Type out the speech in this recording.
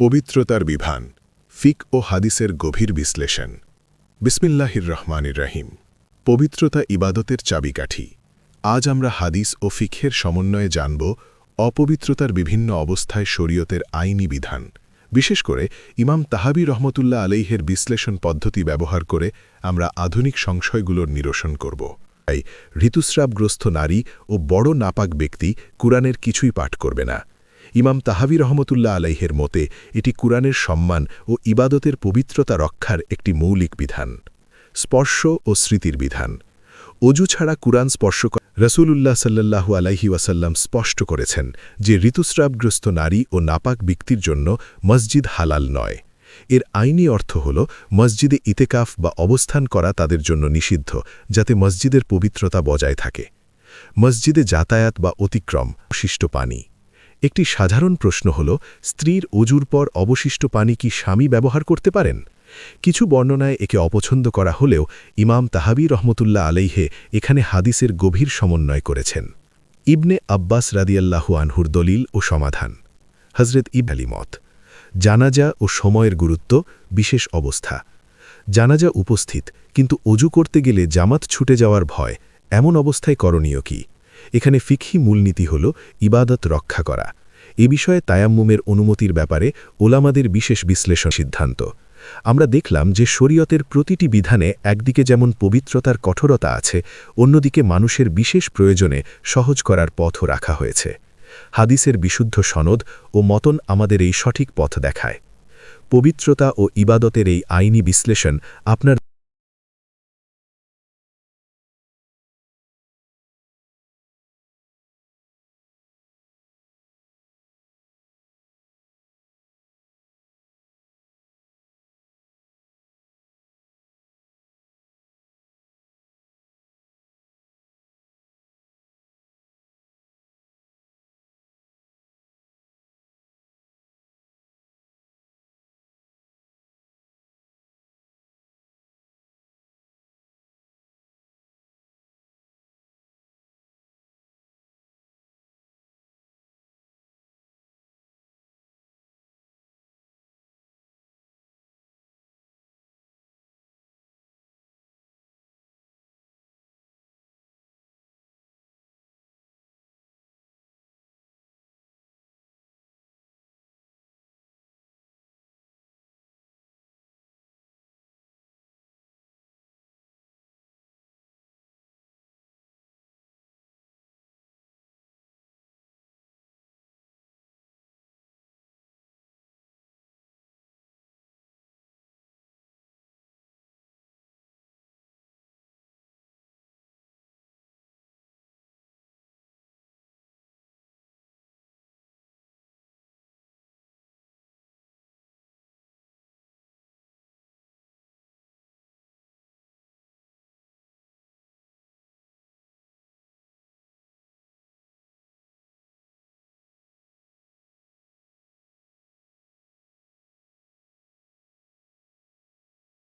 পবিত্রতার বিধান, ফিক ও হাদিসের গভীর বিশ্লেষণ। বিসমিল্লাহির রহমানির রহিম। পবিত্রতা ইবাদতের চাবিকাঠি। আজ আমরা হাদিস ও ফিকহের সমন্বয়ে জানব অপবিত্রতার বিভিন্ন অবস্থায় শরীয়তের আইনি বিধান। বিশেষ করে ইমাম তাহাবী রহমতুল্লাহ আলাইহের বিশ্লেষণ পদ্ধতি ব্যবহার করে আমরা আধুনিক সংশয়গুলোর নিরসন করব। তাই ঋতুস্রাবগ্রস্ত নারী ও বড় নাপাক ব্যক্তি কুরআনের কিছুই পাঠ করবে না। ইমাম তাহাবী রহমতুল্লাহ আলাইহের মতে এটি কুরআনের সম্মান ও ইবাদতের পবিত্রতা রক্ষার একটি মৌলিক বিধান। স্পর্শ ও স্মৃতির বিধান। অজু ছাড়া কুরআন স্পর্শ রাসূলুল্লাহ সাল্লাল্লাহু আলাইহি ওয়াসাল্লাম স্পষ্ট করেছেন যে ঋতুস্রাবগ্রস্ত নারী ও নাপাক ব্যক্তির জন্য মসজিদ হালাল নয়। এর আইনি অর্থ হল মসজিদে ইতেকাফ বা অবস্থান করা তাদের জন্য নিষিদ্ধ, যাতে মসজিদের পবিত্রতা বজায় থাকে। মসজিদে যাতায়াত বা অতিক্রম। অবশিষ্ট পানি। একটি সাধারণ প্রশ্ন হল, স্ত্রীর অজুর পর অবশিষ্ট পানি কি স্বামী ব্যবহার করতে পারেন? কিছু বর্ণনায় একে অপছন্দ করা হলেও ইমাম তাহাবী রহমতুল্লাহ আলাইহে এখানে হাদিসের গভীর সমন্বয় করেছেন। ইবনে আব্বাস রাদিয়াল্লাহু আনহুর দলিল ও সমাধান। হজরত ইবনে মত। জানাজা ও সময়ের গুরুত্ব, বিশেষ অবস্থা। জানাজা উপস্থিত, কিন্তু অজু করতে গেলে জামাত ছুটে যাওয়ার ভয়, এমন অবস্থায় করণীয় কি? এখানে ফিকহি মূলনীতি হল ইবাদত রক্ষা করা। এ বিষয়ে তায়াম্মুমের অনুমতির ব্যাপারে ওলামাদের বিশেষ বিশ্লেষণ সিদ্ধান্ত। আমরা দেখলাম যে শরীয়তের প্রতিটি বিধানে একদিকে যেমন পবিত্রতার কঠোরতা আছে, অন্যদিকে মানুষের বিশেষ প্রয়োজনে সহজ করার পথও রাখা হয়েছে। হাদিসের বিশুদ্ধ সনদ ও মতন আমাদের এই সঠিক পথ দেখায়। পবিত্রতা ও ইবাদতের এই আইনি বিশ্লেষণ আপনার